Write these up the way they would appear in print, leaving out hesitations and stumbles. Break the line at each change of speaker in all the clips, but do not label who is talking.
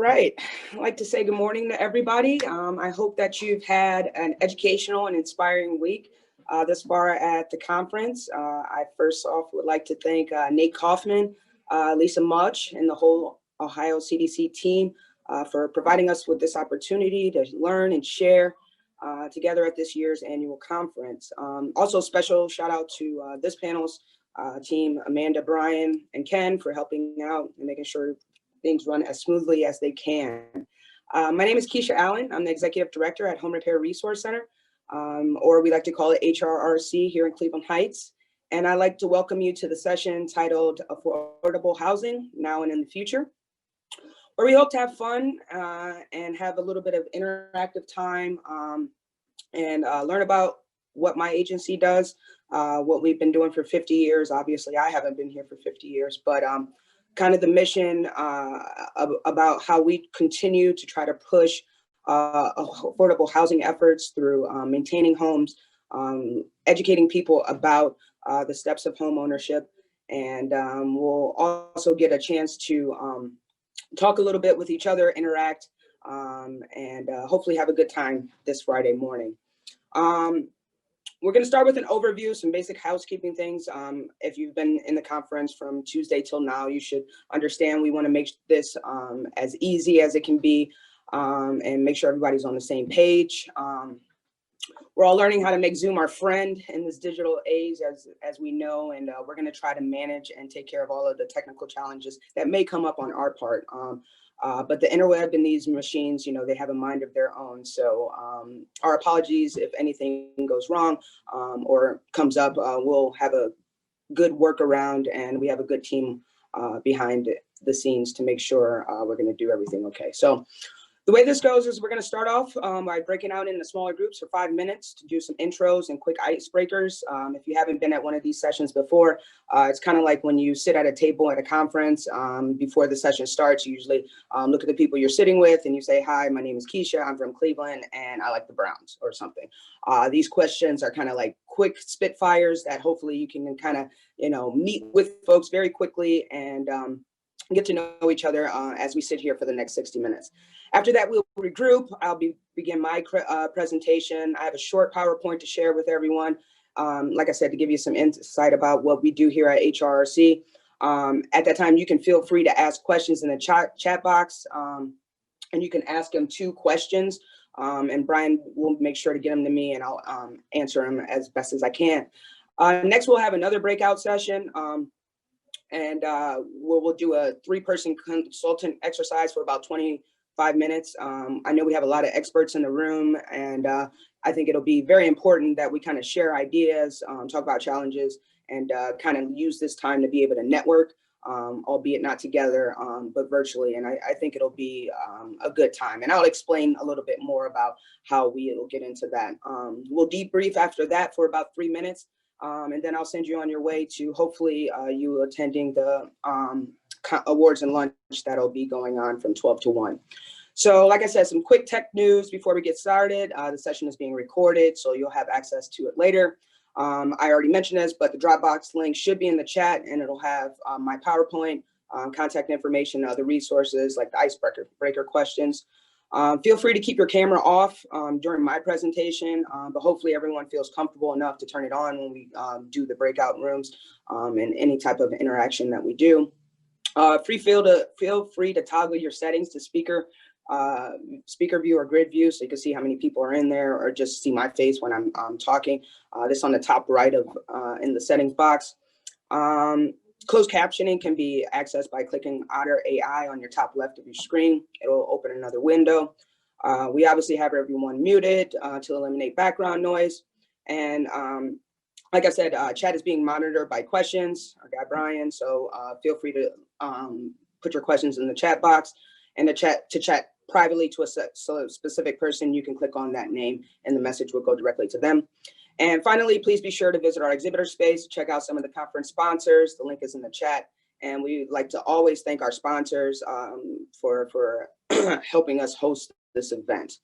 right. I'd like to say good morning to everybody. I hope that you've had an educational and inspiring week this far at the conference. I first off would like to thank Nate Kaufman, Lisa Mudge, and the whole Ohio CDC team for providing us with this opportunity to learn and share together at this year's annual conference. Also, special shout out to this panel's team, Amanda, Brian, and Ken, for helping out and making sure things run as smoothly as they can. My name is Keesha Allen. I'm the Executive Director at Home Repair Resource Center, or we like to call it HRRC here in Cleveland Heights. And I'd like to welcome you to the session titled Affordable Housing, Now and in the Future, where we hope to have fun and have a little bit of interactive time and learn about what my agency does, what we've been doing for 50 years. Obviously, I haven't been here for 50 years, but kind of the mission about how we continue to try to push affordable housing efforts through maintaining homes, educating people about the steps of home ownership. And we'll also get a chance to talk a little bit with each other, interact, and hopefully have a good time this Friday morning. We're going to start with an overview, some basic housekeeping things. If you've been in the conference from Tuesday till now, you should understand we want to make this as easy as it can be and make sure everybody's on the same page. We're all learning how to make Zoom our friend in this digital age, as we know, and we're going to try to manage and take care of all of the technical challenges that may come up on our part. But the interweb and these machines, you know, they have a mind of their own. So our apologies if anything goes wrong or comes up. We'll have a good workaround, and we have a good team behind the scenes to make sure we're going to do everything okay. So the way this goes is we're going to start off by breaking out into smaller groups for 5 minutes to do some intros and quick icebreakers. If you haven't been at one of these sessions before, it's kind of like when you sit at a table at a conference before the session starts. You usually look at the people you're sitting with and you say, "Hi, my name is Keisha. I'm from Cleveland and I like the Browns," or something. These questions are kind of like quick spitfires that hopefully you can kind of, meet with folks very quickly and get to know each other as we sit here for the next 60 minutes. After that, we'll regroup. I'll begin my presentation. I have a short PowerPoint to share with everyone. Like I said, to give you some insight about what we do here at HRRC. At that time, you can feel free to ask questions in the chat box, and you can ask them 2 questions. And Brian will make sure to get them to me, and I'll answer them as best as I can. Next, we'll have another breakout session. And we'll do a 3-person consultant exercise for about 25 minutes. I know we have a lot of experts in the room, and I think it'll be very important that we kind of share ideas, talk about challenges, and kind of use this time to be able to network, albeit not together, but virtually. And I think it'll be a good time. And I'll explain a little bit more about how we'll get into that. We'll debrief after that for about 3 minutes. And then I'll send you on your way to hopefully you attending the awards and lunch that'll be going on from 12 to 1. So like I said, some quick tech news before we get started. The session is being recorded, so you'll have access to it later. I already mentioned this, but the Dropbox link should be in the chat, and it'll have my PowerPoint, contact information, other resources like the icebreaker questions. Feel free to keep your camera off during my presentation, but hopefully everyone feels comfortable enough to turn it on when we do the breakout rooms and any type of interaction that we do. Feel free to toggle your settings to speaker view or grid view, so you can see how many people are in there, or just see my face when I'm talking. This on the top right of in the settings box. Closed captioning can be accessed by clicking Otter AI on your top left of your screen. It'll open another window. We obviously have everyone muted to eliminate background noise. And like I said, chat is being monitored by questions, our guy Brian. So feel free to put your questions in the chat box, and to chat privately to a specific person. You can click on that name and the message will go directly to them. And finally, please be sure to visit our exhibitor space, check out some of the conference sponsors. The link is in the chat. And we like to always thank our sponsors for helping us host this event.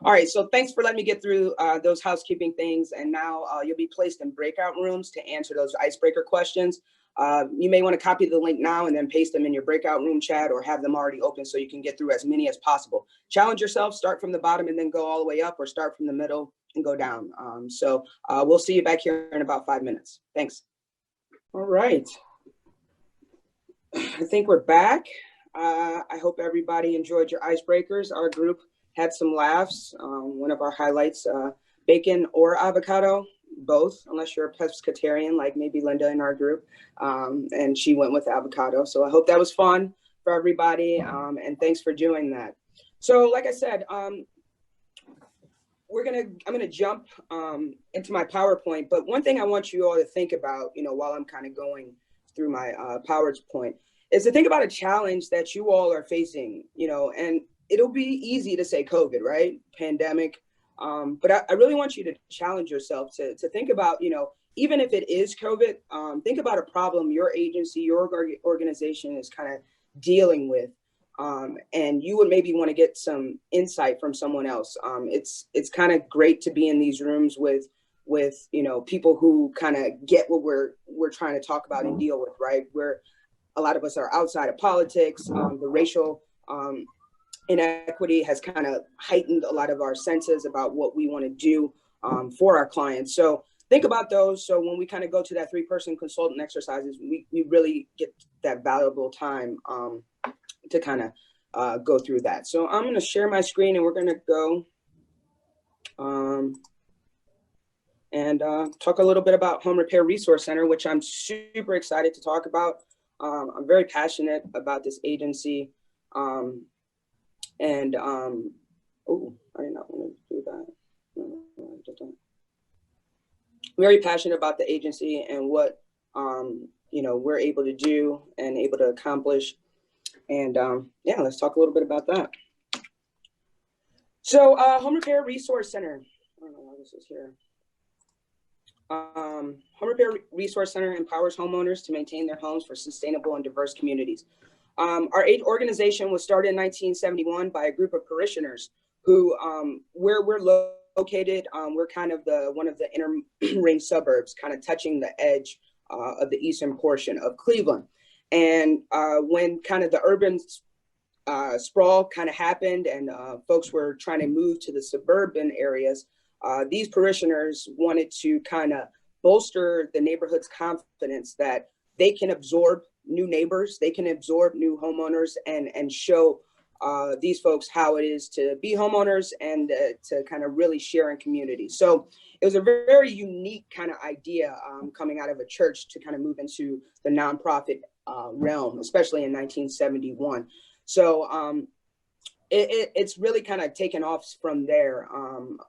All right, so thanks for letting me get through those housekeeping things. And now you'll be placed in breakout rooms to answer those icebreaker questions. You may want to copy the link now and then paste them in your breakout room chat, or have them already open so you can get through as many as possible. Challenge yourself, start from the bottom and then go all the way up, or start from the middle and go down. We'll see you back here in about 5 minutes. Thanks. All right. I think we're back. I hope everybody enjoyed your icebreakers. Our group had some laughs. One of our highlights, bacon or avocado, both, unless you're a pescatarian like maybe Linda in our group, and she went with avocado. So I hope that was fun for everybody, and thanks for doing that. So like I said, I'm gonna jump into my PowerPoint, but one thing I want you all to think about, while I'm kind of going through my PowerPoint, is to think about a challenge that you all are facing, and it'll be easy to say COVID, right? Pandemic. But I really want you to challenge yourself to think about, even if it is COVID, think about a problem your agency, your organization is kind of dealing with. And you would maybe want to get some insight from someone else. It's kind of great to be in these rooms with people who kind of get what we're trying to talk about and deal with, right? Where a lot of us are outside of politics. The racial inequity has kind of heightened a lot of our senses about what we want to do for our clients. So think about those. So when we kind of go to that 3-person consultant exercises, we really get that valuable time to kind of go through that. So I'm going to share my screen, and we're going to go and talk a little bit about Home Repair Resource Center, which I'm super excited to talk about. I'm very passionate about this agency. Oh, I did not want to do that. No, very passionate about the agency and what, we're able to do and able to accomplish. And yeah, let's talk a little bit about that. So Home Repair Resource Center. I don't know why this is here. Home Repair Resource Center empowers homeowners to maintain their homes for sustainable and diverse communities. Our organization was started in 1971 by a group of parishioners who, where we're located, we're kind of one of the inner ring suburbs, kind of touching the edge of the eastern portion of Cleveland. And when kind of the urban sprawl kind of happened and folks were trying to move to the suburban areas, these parishioners wanted to kind of bolster the neighborhood's confidence that they can absorb new neighbors, they can absorb new homeowners, and show these folks how it is to be homeowners and to kind of really share in community. So it was a very unique kind of idea coming out of a church to kind of move into the nonprofit realm, especially in 1971. So it's really kind of taken off from there.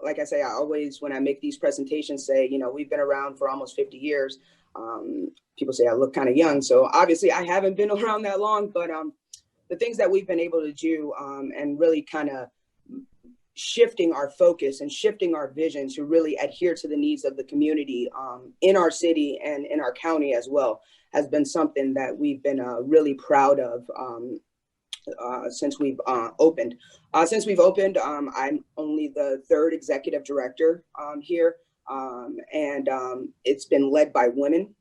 Like I say, I always, when I make these presentations, say, we've been around for almost 50 years. People say I look kind of young. So obviously I haven't been around that long, but the things that we've been able to do and really kind of shifting our focus and shifting our vision to really adhere to the needs of the community in our city and in our county as well has been something that we've been really proud of since we've opened. I'm only the 3rd executive director here, and it's been led by women,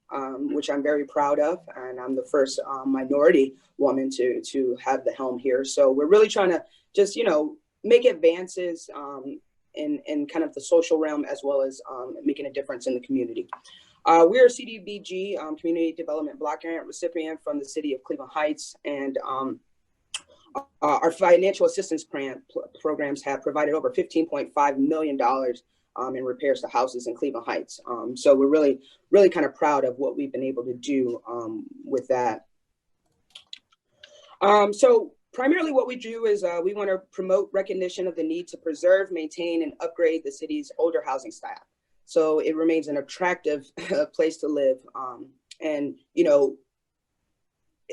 which I'm very proud of, and I'm the first minority woman to have the helm here. So we're really trying to just make advances in kind of the social realm, as well as making a difference in the community. We're a CDBG, Community Development Block Grant recipient from the city of Cleveland Heights, and our financial assistance programs have provided over $15.5 million in repairs to houses in Cleveland Heights. So we're really, really kind of proud of what we've been able to do with that. So primarily what we do is we want to promote recognition of the need to preserve, maintain, and upgrade the city's older housing stock, so it remains an attractive place to live. And it's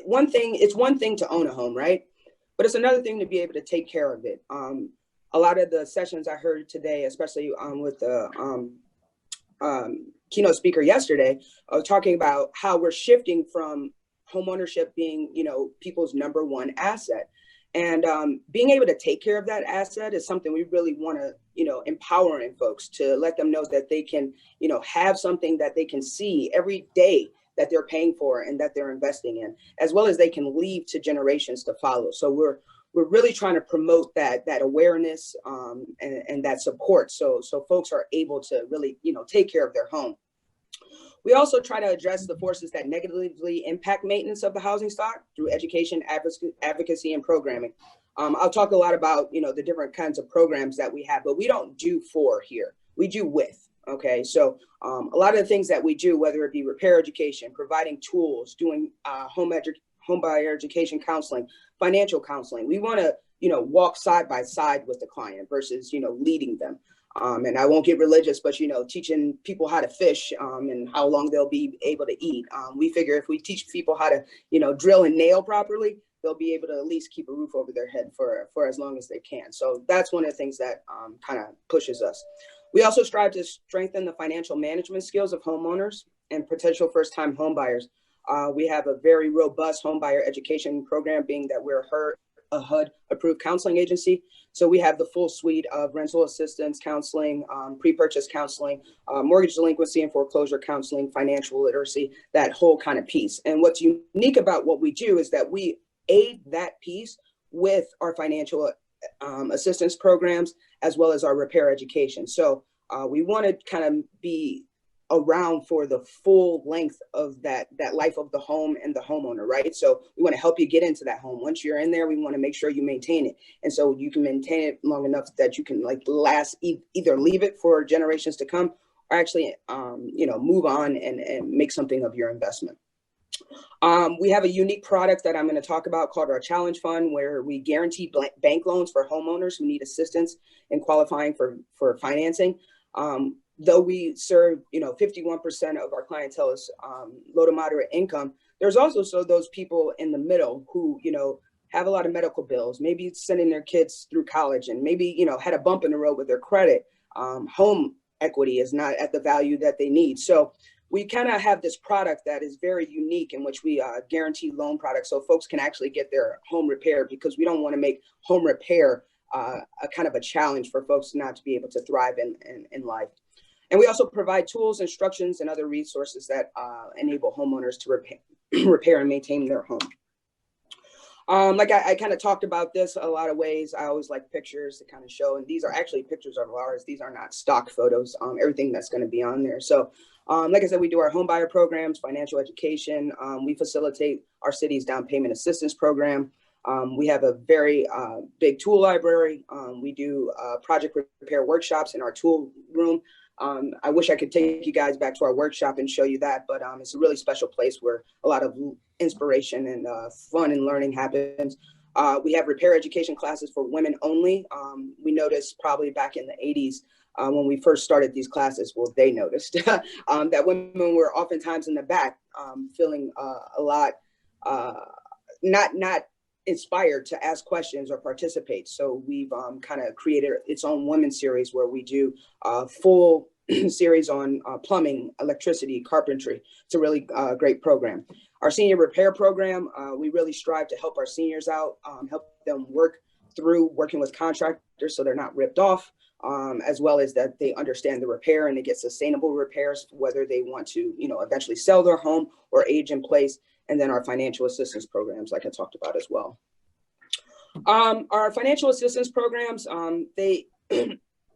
one thing to own a home, right? But it's another thing to be able to take care of it. A lot of the sessions I heard today, especially with the keynote speaker yesterday, talking about how we're shifting from homeownership being, people's number one asset. And being able to take care of that asset is something we really want to, empower in folks, to let them know that they can, have something that they can see every day that they're paying for and that they're investing in, as well as they can leave to generations to follow. So we're really trying to promote that awareness and that support, so folks are able to really, take care of their home. We also try to address the forces that negatively impact maintenance of the housing stock through education, advocacy, and programming. I'll talk a lot about, the different kinds of programs that we have, but we don't do for here. We do with. Okay, so a lot of the things that we do, whether it be repair education, providing tools, doing home buyer education counseling, financial counseling, we want to, walk side by side with the client versus, leading them. And I won't get religious, but, teaching people how to fish and how long they'll be able to eat. We figure if we teach people how to, drill and nail properly, they'll be able to at least keep a roof over their head for as long as they can. So that's one of the things that kind of pushes us. We also strive to strengthen the financial management skills of homeowners and potential first-time homebuyers. We have a very robust homebuyer education program, being that we're a HUD-approved counseling agency. So we have the full suite of rental assistance counseling, pre-purchase counseling, mortgage delinquency and foreclosure counseling, financial literacy, that whole kind of piece. And what's unique about what we do is that we aid that piece with our financial assistance programs, as well as our repair education. So we want to kind of be around for the full length of that life of the home and the homeowner, right? So we want to help you get into that home. Once you're in there, we want to make sure you maintain it. And so you can maintain it long enough that you can last, either leave it for generations to come, or actually, move on and make something of your investment. We have a unique product that I'm going to talk about called our Challenge Fund, where we guarantee bank loans for homeowners who need assistance in qualifying for financing. Though we serve, 51% of our clientele is low to moderate income, there's also those people in the middle who, have a lot of medical bills, maybe sending their kids through college, and maybe, had a bump in the road with their credit. Home equity is not at the value that they need. So we kind of have this product that is very unique, in which we guarantee loan products so folks can actually get their home repaired, because we don't want to make home repair a kind of a challenge for folks not to be able to thrive in life. And we also provide tools, instructions, and other resources that enable homeowners to repair and maintain their home. Like I kind of talked about this a lot of ways. I always like pictures to kind of show, and these are actually pictures of ours. These are not stock photos, everything that's going to be on there. So like I said, we do our home buyer programs, financial education. We facilitate our city's down payment assistance program. We have a very big tool library. We do project repair workshops in our tool room. I wish I could take you guys back to our workshop and show you that, but it's a really special place where a lot of inspiration and fun and learning happens. We have repair education classes for women only. We noticed probably back in the 80s when we first started these classes, well, they noticed that women were oftentimes in the back feeling a lot not inspired to ask questions or participate. So we've kind of created its own women's series where we do full series on plumbing, electricity, carpentry. It's a really great program. Our senior repair program, we really strive to help our seniors out, help them work through working with contractors so they're not ripped off, as well as that they understand the repair and they get sustainable repairs, whether they want to, eventually sell their home or age in place. And then our financial assistance programs, like I talked about as well. Our financial assistance programs, they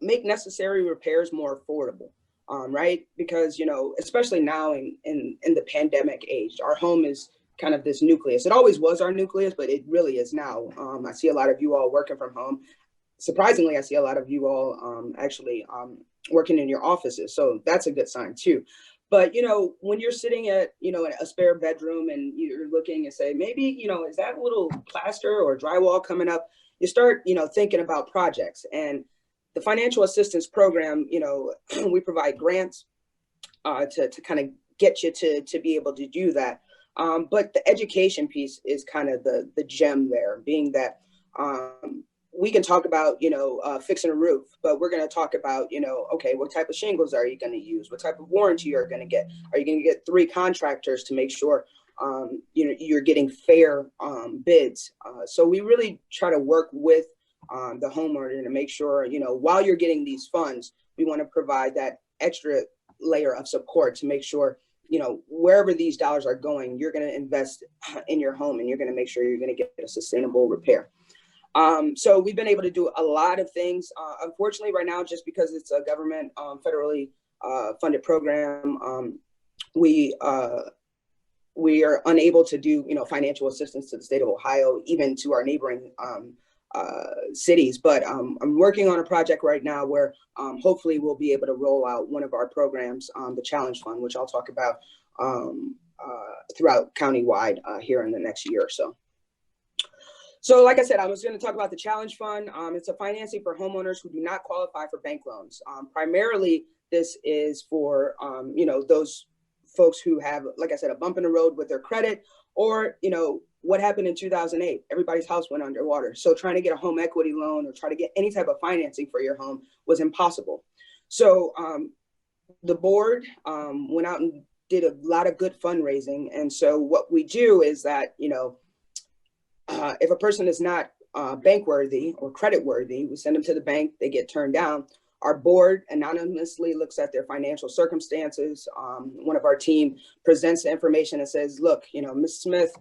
make necessary repairs more affordable, right? Because, especially now in the pandemic age, our home is kind of this nucleus. It always was our nucleus, but it really is now. I see a lot of you all working from home. Surprisingly, I see a lot of you all actually working in your offices. So that's a good sign too. But, when you're sitting at, a spare bedroom and you're looking and say, maybe, is that a little plaster or drywall coming up? You start, thinking about projects. And the financial assistance program, we provide grants to kind of get you to be able to do that. But the education piece is kind of the gem there, being that we can talk about, fixing a roof, but we're going to talk about, okay, what type of shingles are you going to use? What type of warranty you're going to get? Are you going to get 3 contractors to make sure, you're getting fair bids? So we really try to work with the homeowner to make sure, while you're getting these funds, we want to provide that extra layer of support to make sure, wherever these dollars are going, you're going to invest in your home, and you're going to make sure you're going to get a sustainable repair. So we've been able to do a lot of things. Unfortunately, right now, just because it's a government federally funded program, we are unable to do financial assistance to the state of Ohio, even to our neighboring cities. But I'm working on a project right now where hopefully we'll be able to roll out one of our programs, the Challenge Fund, which I'll talk about throughout countywide here in the next year or so. So like I said, I was going to talk about the Challenge Fund. It's a financing for homeowners who do not qualify for bank loans. Primarily, this is for those folks who have, like I said, a bump in the road with their credit, or what happened in 2008, everybody's house went underwater. So trying to get a home equity loan or try to get any type of financing for your home was impossible. So the board went out and did a lot of good fundraising. And so what we do is that, if a person is not bank worthy or credit worthy, we send them to the bank, they get turned down. Our board anonymously looks at their financial circumstances. One of our team presents the information and says, look, Ms. Smith,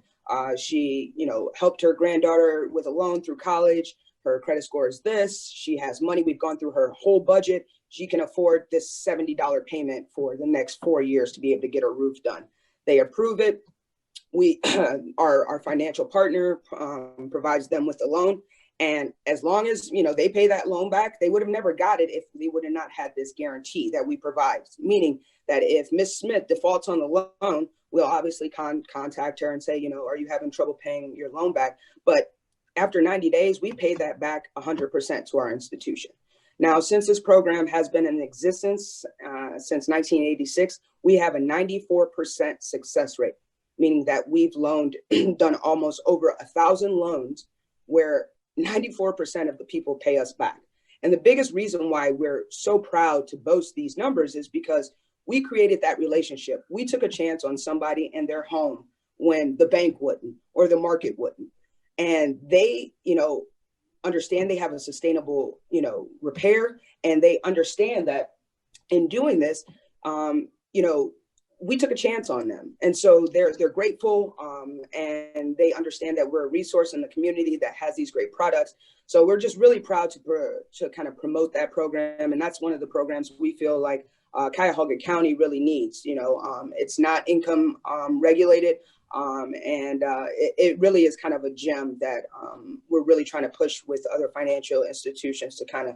she, helped her granddaughter with a loan through college. Her credit score is this. She has money. We've gone through her whole budget. She can afford this $70 payment for the next 4 years to be able to get her roof done. They approve it. We, our financial partner provides them with the loan. And as long as, they pay that loan back, they would have never got it if they would have not had this guarantee that we provide. Meaning that if Ms. Smith defaults on the loan, we'll obviously contact her and say, are you having trouble paying your loan back? But after 90 days, we pay that back 100% to our institution. Now, since this program has been in existence since 1986, we have a 94% success rate, meaning that we've done almost over 1,000 loans where 94% of the people pay us back. And the biggest reason why we're so proud to boast these numbers is because we created that relationship. We took a chance on somebody and their home when the bank wouldn't or the market wouldn't. And they, understand they have a sustainable, repair, and they understand that in doing this, we took a chance on them. And so they're grateful, and they understand that we're a resource in the community that has these great products. So we're just really proud to kind of promote that program. And that's one of the programs we feel like Cuyahoga County really needs. It's not income regulated. It really is kind of a gem that we're really trying to push with other financial institutions to kind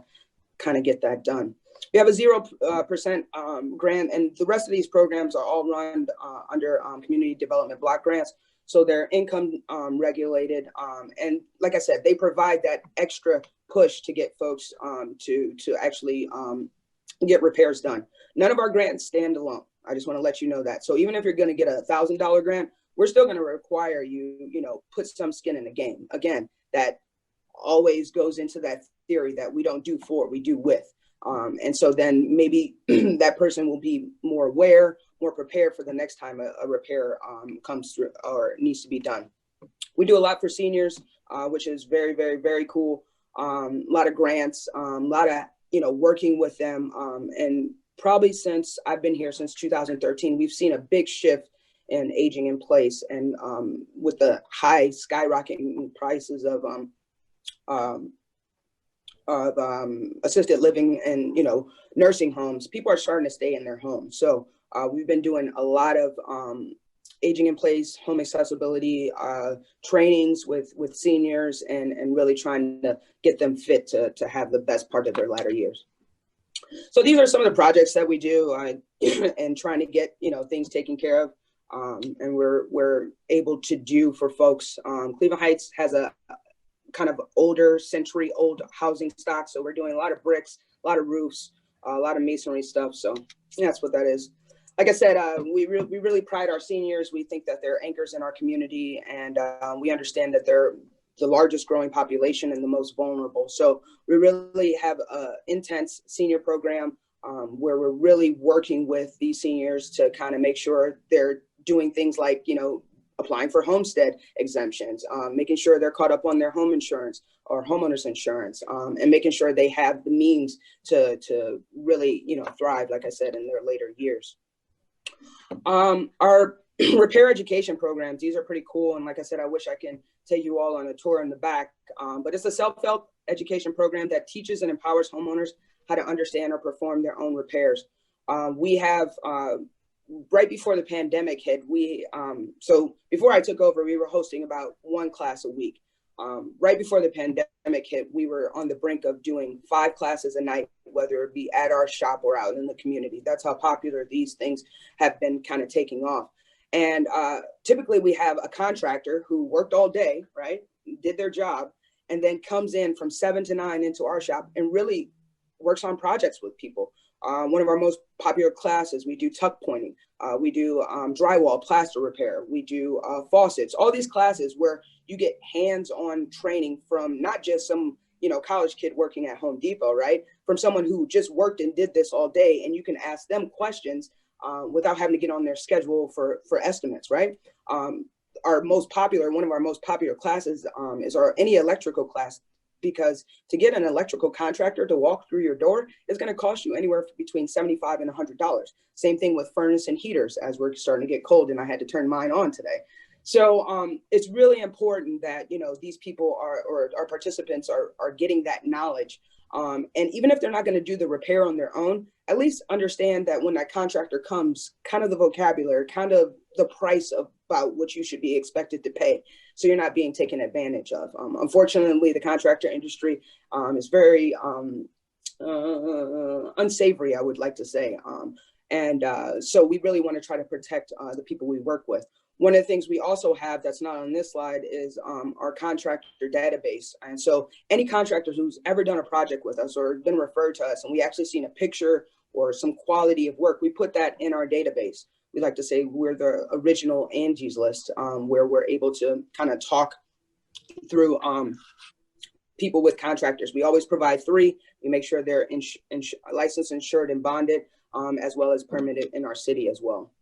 of get that done. We have a 0% grant, and the rest of these programs are all run under community development block grants. So they're income regulated. And like I said, they provide that extra push to get folks to actually get repairs done. None of our grants stand alone. I just want to let you know that. So even if you're going to get a $1,000 grant, we're still going to require you, put some skin in the game. Again, that always goes into that theory that we don't do for, we do with. And so then maybe that person will be more aware, more prepared for the next time a repair comes through or needs to be done. We do a lot for seniors, which is very, very, very cool. A lot of grants, a lot of, working with them. And probably since I've been here since 2013, we've seen a big shift in aging in place, and with the high skyrocketing prices of assisted living and nursing homes, people are starting to stay in their homes. So we've been doing a lot of aging in place, home accessibility trainings with seniors, and really trying to get them fit to have the best part of their latter years. So these are some of the projects that we do and trying to get things taken care of. And we're able to do for folks. Cleveland Heights has a kind of older, century-old housing stock, so we're doing a lot of bricks, a lot of roofs, a lot of masonry stuff. So that's what that is. Like I said, we really pride our seniors. We think that they're anchors in our community, and we understand that they're the largest growing population and the most vulnerable. So we really have an intense senior program where we're really working with these seniors to kind of make sure they're doing things like, applying for homestead exemptions, making sure they're caught up on their home insurance or homeowners insurance, and making sure they have the means to really, thrive, like I said, in their later years. Our repair education programs, these are pretty cool. And like I said, I wish I can take you all on a tour in the back, but it's a self-help education program that teaches and empowers homeowners how to understand or perform their own repairs. We have, right before the pandemic hit, so before I took over, we were hosting about one class a week. Right before the pandemic hit, we were on the brink of doing 5 classes a night, whether it be at our shop or out in the community. That's how popular these things have been kind of taking off. And typically we have a contractor who worked all day, right, did their job, and then comes in from 7 to 9 into our shop and really works on projects with people. One of our most popular classes, we do tuck pointing, we do drywall, plaster repair, we do faucets, all these classes where you get hands-on training from not just some, college kid working at Home Depot, right? From someone who just worked and did this all day, and you can ask them questions without having to get on their schedule for estimates, right? One of our most popular classes is our any electrical class, because to get an electrical contractor to walk through your door is going to cost you anywhere between $75 and $100. Same thing with furnace and heaters, as we're starting to get cold and I had to turn mine on today. So it's really important that, these people or our participants are getting that knowledge. And even if they're not going to do the repair on their own, at least understand that when that contractor comes, kind of the vocabulary, kind of the price about what you should be expected to pay, so you're not being taken advantage of. Unfortunately, the contractor industry is very unsavory, I would like to say. So we really want to try to protect the people we work with. One of the things we also have that's not on this slide is our contractor database. And so any contractor who's ever done a project with us or been referred to us, and we actually seen a picture or some quality of work, we put that in our database. We like to say we're the original Angie's List, where we're able to kind of talk through people with contractors. We always provide 3. We make sure they're licensed, insured, and bonded, as well as permitted in our city as well.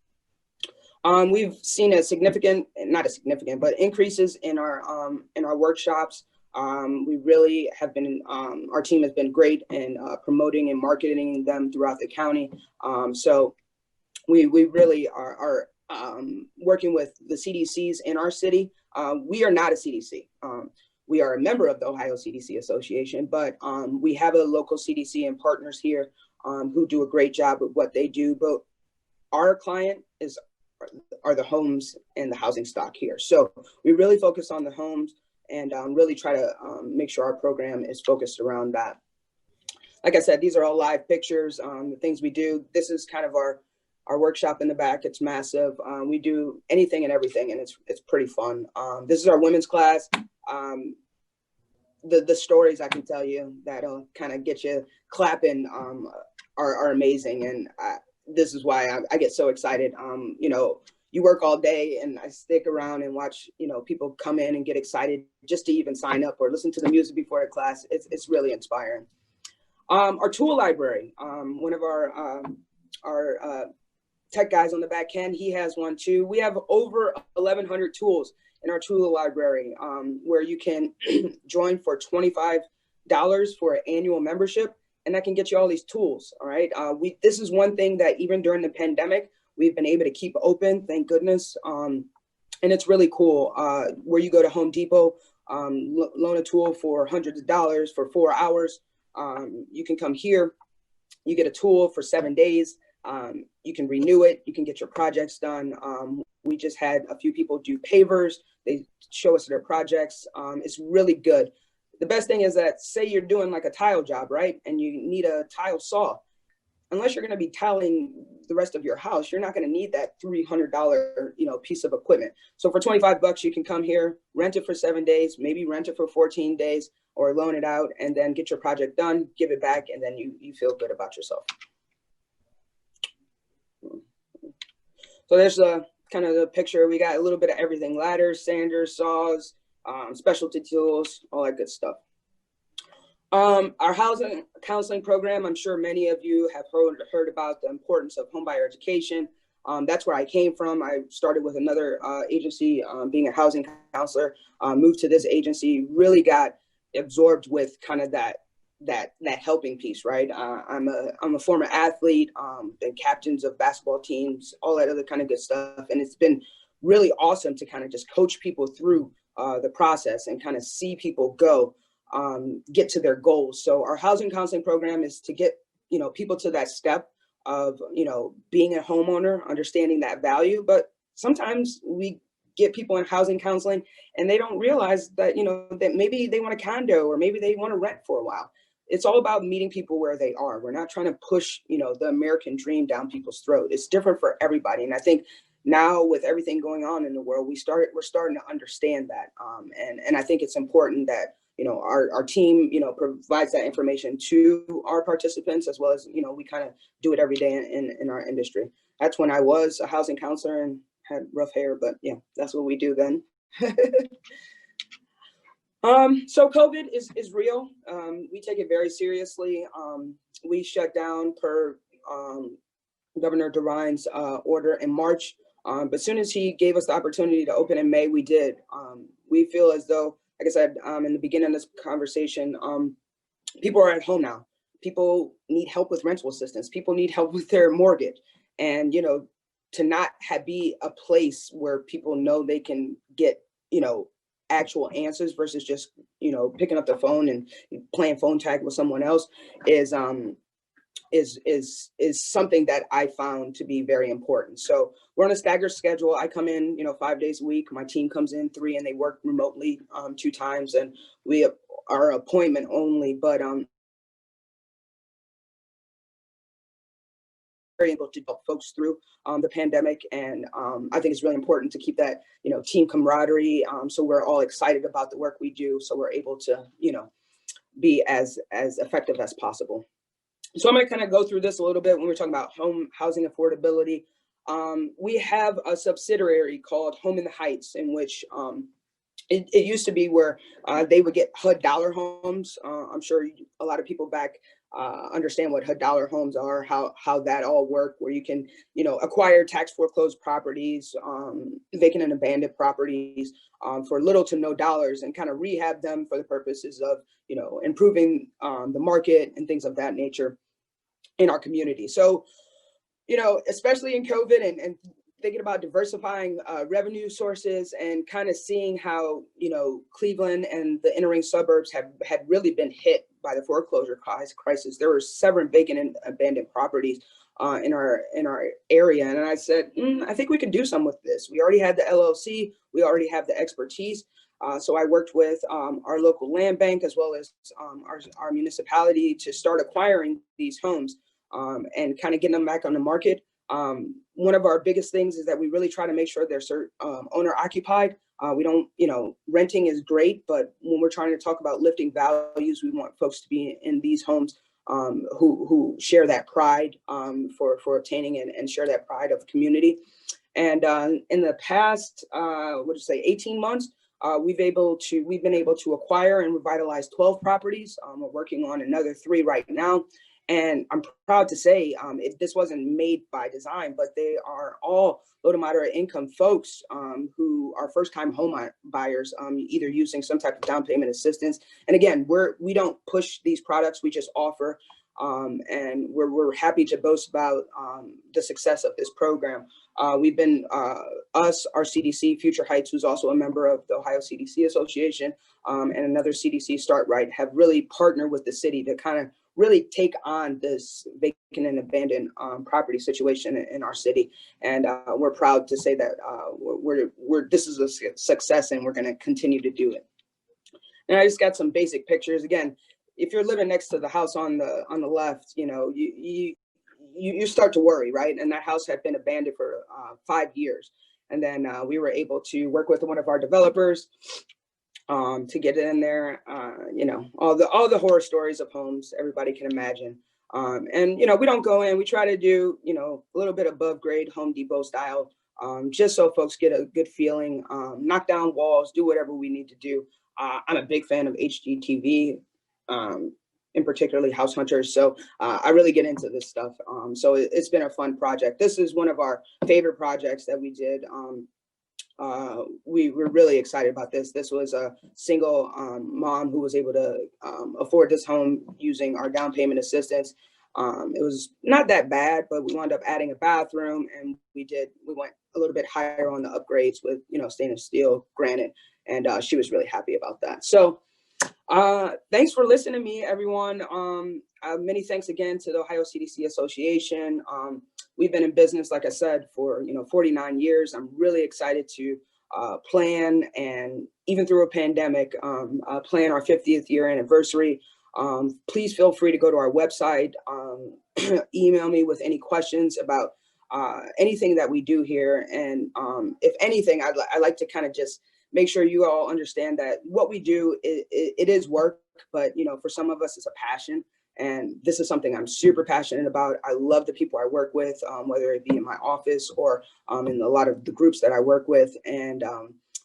We've seen but increases in our workshops. We really have been, our team has been great in promoting and marketing them throughout the county. So we really are working with the CDCs in our city. We are not a CDC. We are a member of the Ohio CDC Association, but we have a local CDC and partners here who do a great job with what they do. But our client are the homes and the housing stock here. So we really focus on the homes and really try to make sure our program is focused around that. Like I said, these are all live pictures, the things we do. This is kind of our workshop in the back. It's massive. We do anything and everything, and it's pretty fun. This is our women's class. The stories I can tell you that'll kind of get you clapping are amazing. And this is why I get so excited. You work all day and I stick around and watch, people come in and get excited just to even sign up or listen to the music before a class. It's really inspiring. Our tool library, one of our tech guys on the back end, he has one too. We have over 1,100 tools in our tool library, where you can join for $25 for an annual membership, and that can get you all these tools. All right. This is one thing that even during the pandemic, we've been able to keep open, thank goodness. And it's really cool, where you go to Home Depot, loan a tool for hundreds of dollars for 4 hours. You can come here, you get a tool for 7 days. You can renew it. You can get your projects done. We just had a few people do pavers. They show us their projects. It's really good. The best thing is that, say you're doing like a tile job, right? And you need a tile saw. Unless you're going to be tiling the rest of your house, you're not going to need that $300, piece of equipment. So for $25, you can come here, rent it for 7 days, maybe rent it for 14 days, or loan it out, and then get your project done, give it back, and then you feel good about yourself. So there's kind of the picture. We got a little bit of everything: ladders, sanders, saws, specialty tools, all that good stuff. Our housing counseling program, I'm sure many of you have heard about the importance of homebuyer education. That's where I came from. I started with another agency, being a housing counselor, moved to this agency, really got absorbed with kind of that that helping piece, right? I'm a former athlete, been captains of basketball teams, all that other kind of good stuff, and it's been really awesome to kind of just coach people through the process and kind of see people get to their goals. So our housing counseling program is to get people to that step of being a homeowner, understanding that value. But sometimes we get people in housing counseling and they don't realize that that maybe they want a condo or maybe they want to rent for a while. It's all about meeting people where they are. We're not trying to push the American dream down people's throat. It's different for everybody, and I think now with everything going on in the world, we're starting to understand that, and I think it's important that our team provides that information to our participants, as well as we kind of do it every day in our industry. That's when I was a housing counselor and had rough hair, but yeah, that's what we do then. So COVID is real. We take it very seriously. We shut down per Governor DeRine's order in March. But as soon as he gave us the opportunity to open in May, we did. We feel as though, like I said in the beginning of this conversation, people are at home now. People need help with rental assistance. People need help with their mortgage. And, to not be a place where people know they can get, actual answers versus just, picking up the phone and playing phone tag with someone else is something that I found to be very important. So we're on a staggered schedule. I come in, 5 days a week. My team comes in 3, and they work remotely 2 times, and we are appointment only, but very able to help folks through the pandemic. And I think it's really important to keep that, team camaraderie. So we're all excited about the work we do. So we're able to, be as effective as possible. So I'm going to kind of go through this a little bit when we're talking about home housing affordability. We have a subsidiary called Home in the Heights, in which it used to be where they would get HUD dollar homes. I'm sure a lot of people back understand what HUD dollar homes are, how that all work, where you can, acquire tax foreclosed properties, vacant and abandoned properties for little to no dollars, and kind of rehab them for the purposes of, improving the market and things of that nature in our community. So, especially in COVID and thinking about diversifying revenue sources and kind of seeing how, Cleveland and the inner ring suburbs had really been hit by the foreclosure crisis. There were several vacant and abandoned properties in our area. And I said, I think we can do some with this. We already had the LLC. We already have the expertise. So I worked with our local land bank, as well as our municipality, to start acquiring these homes and kind of getting them back on the market. One of our biggest things is that we really try to make sure they're owner occupied. We don't, renting is great, but when we're trying to talk about lifting values, we want folks to be in these homes who share that pride for obtaining and share that pride of community. And in the past, 18 months, we've been able to acquire and revitalize 12 properties. We're working on another 3 right now. And I'm proud to say this wasn't made by design, but they are all low to moderate income folks who are first-time home buyers, either using some type of down payment assistance. And again, we don't push these products; we just offer, and we're happy to boast about the success of this program. We've been our CDC, Future Heights, who's also a member of the Ohio CDC Association, and another CDC Start Right, have really partnered with the city to kind of really take on this vacant and abandoned property situation in our city. And we're proud to say that this is a success, and we're going to continue to do it. And I just got some basic pictures. Again, if you're living next to the house on the left, you start to worry, right? And that house had been abandoned for 5 years. And then we were able to work with one of our developers to get it in there, all the horror stories of homes everybody can imagine. And, we don't go in, we try to do, a little bit above grade Home Depot style, just so folks get a good feeling, knock down walls, do whatever we need to do. I'm a big fan of HGTV, and particularly House Hunters. So I really get into this stuff. So it's been a fun project. This is one of our favorite projects that we did we were really excited about this. This was a single mom who was able to afford this home using our down payment assistance. It was not that bad, but we wound up adding a bathroom, and we went a little bit higher on the upgrades with, stainless steel, granite, and she was really happy about that. So thanks for listening to me, everyone. Many thanks again to the Ohio CDC Association. We've been in business, like I said, for 49 years. I'm really excited to plan, and even through a pandemic, plan our 50th year anniversary. Please feel free to go to our website, email me with any questions about anything that we do here. And if anything, I'd like to kind of just make sure you all understand that what we do, it is work, but for some of us, it's a passion. And this is something I'm super passionate about. I love the people I work with, whether it be in my office or in a lot of the groups that I work with. And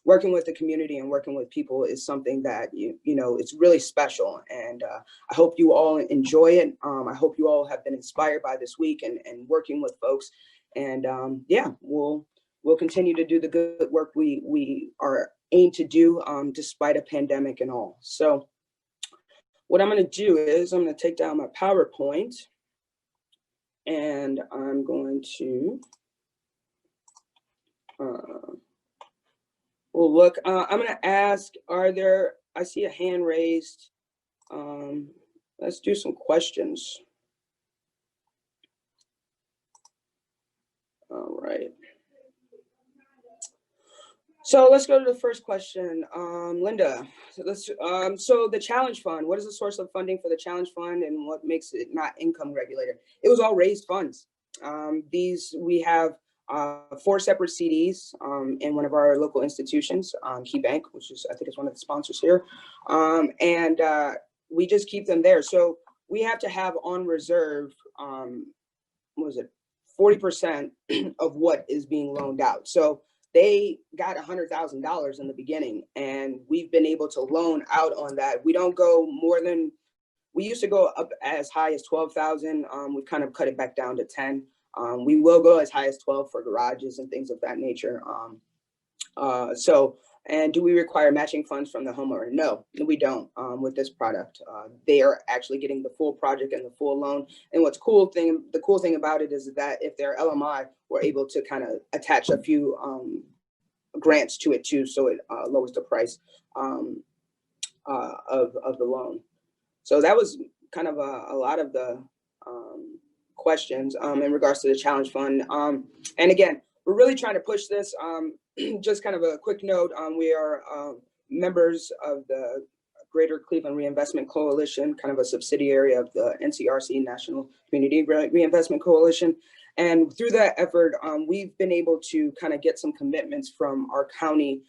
working with the community and working with people is something that, it's really special. And I hope you all enjoy it. I hope you all have been inspired by this week and working with folks. And yeah, we'll continue to do the good work we are aimed to do despite a pandemic and all. So what I'm going to do is I'm going to take down my PowerPoint, and I'm going to, well, look, I'm going to ask, I see a hand raised. Let's do some questions. All right. So let's go to the first question. Linda, so the Challenge Fund, what is the source of funding for the Challenge Fund and what makes it not income regulated? It was all raised funds. We have 4 separate CDs in one of our local institutions, Key Bank, which is, I think is one of the sponsors here. And we just keep them there. So we have to have on reserve, 40% of what is being loaned out. So they got $100,000 in the beginning, and we've been able to loan out on that. We don't go more than, we used to go up as high as 12,000. We've kind of cut it back down to 10. We will go as high as 12 for garages and things of that nature. And do we require matching funds from the homeowner? No, we don't with this product. They are actually getting the full project and the full loan. And the cool thing about it is that if they're LMI, we're able to kind of attach a few grants to it too, so it lowers the price of the loan. So that was kind of a lot of the questions in regards to the Challenge Fund. And again, we're really trying to push this. Just kind of a quick note, we are members of the Greater Cleveland Reinvestment Coalition, kind of a subsidiary of the NCRC, National Community Reinvestment Coalition. And through that effort, we've been able to kind of get some commitments from our county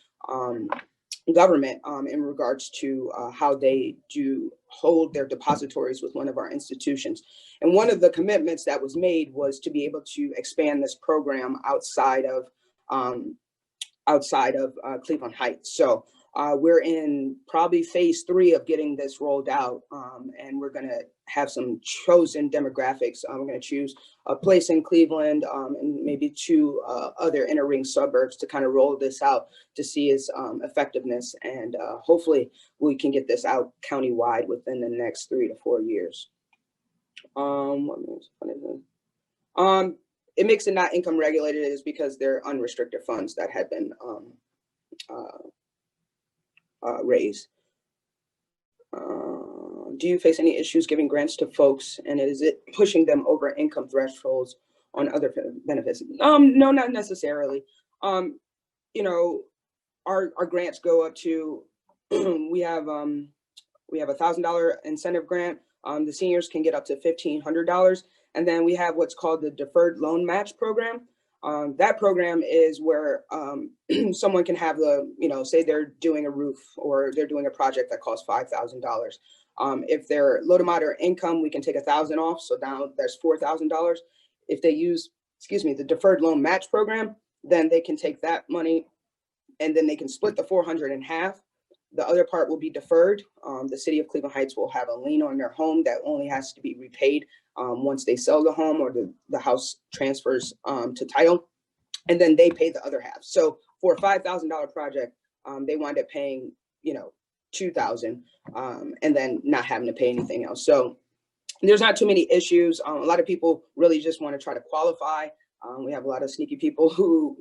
government in regards to how they do hold their depositories with one of our institutions. And one of the commitments that was made was to be able to expand this program outside of Cleveland Heights. So we're in probably phase 3 of getting this rolled out, and we're going to have some chosen demographics. We're going to choose a place in Cleveland and maybe 2 other inner ring suburbs to kind of roll this out to see its effectiveness. And hopefully we can get this out countywide within the next 3 to 4 years. It makes it not income regulated is because they're unrestricted funds that had been raised. Do you face any issues giving grants to folks, and is it pushing them over income thresholds on other benefits? No, not necessarily. Our grants go up to we have $1,000 incentive grant. The seniors can get up to $1,500. And then we have what's called the Deferred Loan Match Program. That program is where someone can have say they're doing a roof or they're doing a project that costs $5,000. If they're low to moderate income, we can take $1,000 off. So now there's $4,000. If they use, the Deferred Loan Match Program, then they can take that money and then they can split the $400 in half. The other part will be deferred. The city of Cleveland Heights will have a lien on their home that only has to be repaid once they sell the home or the house transfers to title, and then they pay the other half. So for a $5,000 project, they wind up paying, $2,000, and then not having to pay anything else. So there's not too many issues. A lot of people really just want to try to qualify. We have a lot of sneaky people who,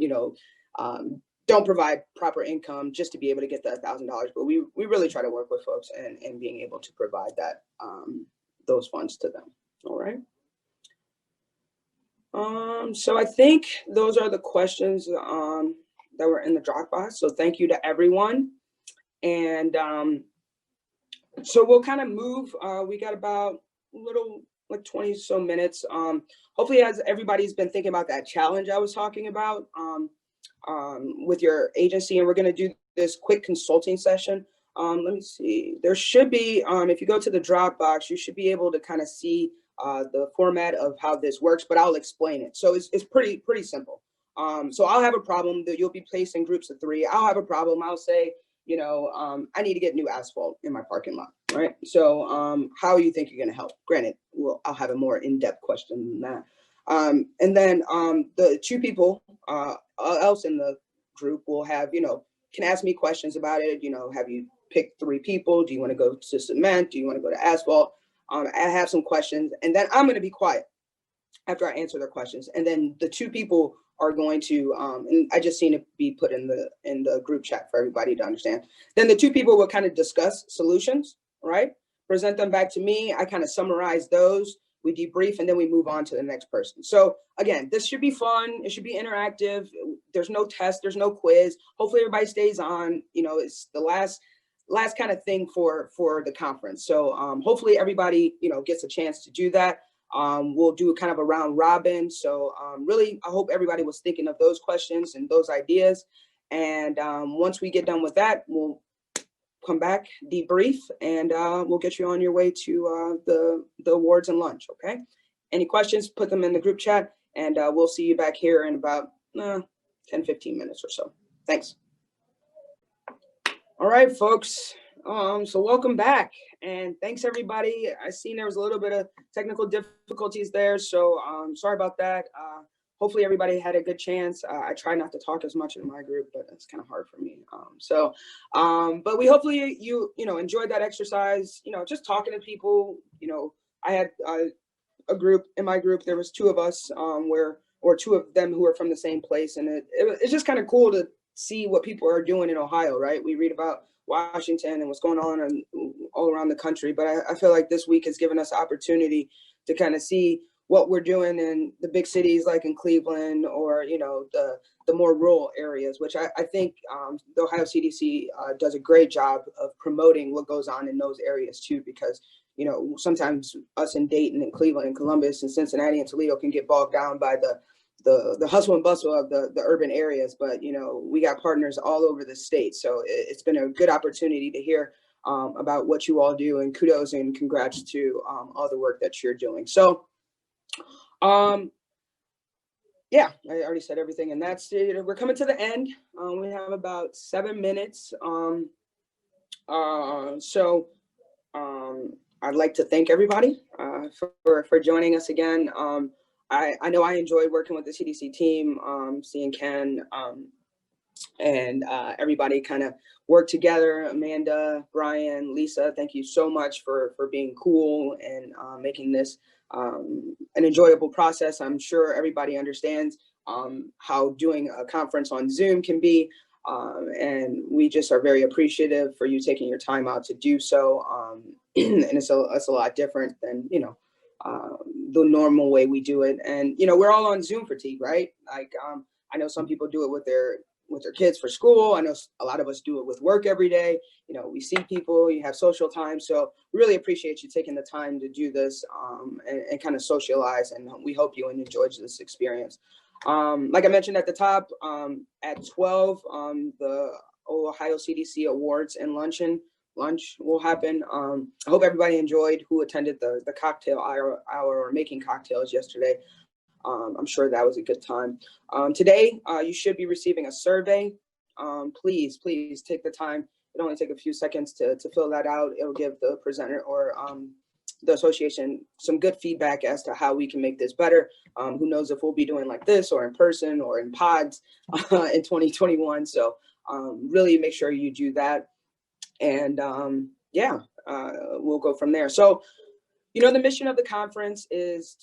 don't provide proper income just to be able to get that $1,000. But we really try to work with folks and being able to provide that, those funds to them. All right. So I think those are the questions that were in the Dropbox. So thank you to everyone. And so we'll kind of move. We got about a little like 20 so minutes. Hopefully, as everybody's been thinking about that challenge I was talking about with your agency, and we're going to do this quick consulting session. Let me see. There should be, if you go to the Dropbox, you should be able to kind of see the format of how this works, but I'll explain it. So it's pretty simple. So I'll have a problem that you'll be placed in groups of 3. I'll have a problem. I'll say, I need to get new asphalt in my parking lot, right? So how you think you're going to help? Granted, I'll have a more in-depth question than that. And then the 2 people else in the group will have, can ask me questions about it. Have you picked 3 people? Do you want to go to cement? Do you want to go to asphalt? I have some questions, and then I'm going to be quiet after I answer their questions. And then the 2 people are going to, and I just seen it be put in the group chat for everybody to understand. Then the 2 people will kind of discuss solutions, right? Present them back to me. I kind of summarize those. We debrief, and then we move on to the next person. So again, this should be fun. It should be interactive. There's no test. There's no quiz. Hopefully everybody stays on. It's the last kind of thing for the conference. So hopefully everybody, gets a chance to do that. We'll do kind of a round robin. So really, I hope everybody was thinking of those questions and those ideas. And once we get done with that, we'll come back, debrief, and we'll get you on your way to the awards and lunch. Okay. Any questions, put them in the group chat, and we'll see you back here in about 10-15 minutes or so. Thanks. All right, folks. So welcome back, and thanks everybody. I seen there was a little bit of technical difficulties there, so sorry about that. Hopefully everybody had a good chance. I try not to talk as much in my group, but it's kind of hard for me. But we hopefully you enjoyed that exercise. Just talking to people. I had a group in my group. There was 2 of us, or 2 of them who were from the same place, and it's just kind of cool to see what people are doing in Ohio, right? We read about Washington and what's going on all around the country, but I feel like this week has given us opportunity to kind of see what we're doing in the big cities, like in Cleveland, or the more rural areas, which I think the Ohio CDC does a great job of promoting what goes on in those areas too, because sometimes us in Dayton and Cleveland and Columbus and Cincinnati and Toledo can get bogged down by the hustle and bustle of the urban areas, but we got partners all over the state, so it's been a good opportunity to hear about what you all do, and kudos and congrats to all the work that you're doing. So yeah, I already said everything, and that's it. We're coming to the end. We have about 7 minutes. I'd like to thank everybody for joining us again. I know I enjoyed working with the CDC team, seeing Ken and everybody kind of work together. Amanda, Brian, Lisa, thank you so much for being cool and making this an enjoyable process. I'm sure everybody understands how doing a conference on Zoom can be, and we just are very appreciative for you taking your time out to do so. And it's a lot different than the normal way we do it. And we're all on Zoom fatigue, right? Like I know some people do it with their kids for school. I know a lot of us do it with work every day. We see people, you have social time. So really appreciate you taking the time to do this and kind of socialize. And we hope you enjoyed this experience. Like I mentioned at the top, at 12, the Ohio CDC Awards and lunch will happen. I hope everybody enjoyed who attended the cocktail hour or making cocktails yesterday. I'm sure that was a good time. Today, you should be receiving a survey. Please take the time. It only take a few seconds to fill that out. It'll give the presenter or the association some good feedback as to how we can make this better. Who knows if we'll be doing like this or in person or in pods in 2021. So really make sure you do that. And we'll go from there. So, the mission of the conference is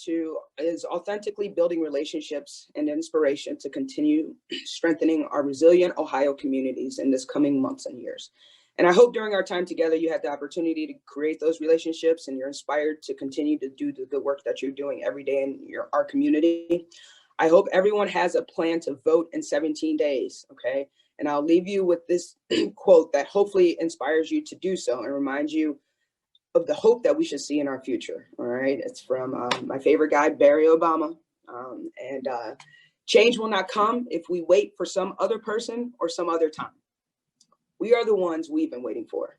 authentically building relationships and inspiration to continue strengthening our resilient Ohio communities in this coming months and years. And I hope during our time together, you had the opportunity to create those relationships and you're inspired to continue to do the good work that you're doing every day in our community. I hope everyone has a plan to vote in 17 days, okay? And I'll leave you with this quote that hopefully inspires you to do so and reminds you of the hope that we should see in our future, all right? It's from my favorite guy, Barack Obama. Change will not come if we wait for some other person or some other time. We are the ones we've been waiting for.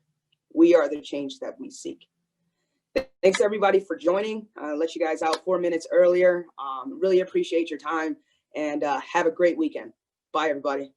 We are the change that we seek. Thanks everybody for joining. I'll let you guys out 4 minutes earlier. Really appreciate your time and have a great weekend. Bye everybody.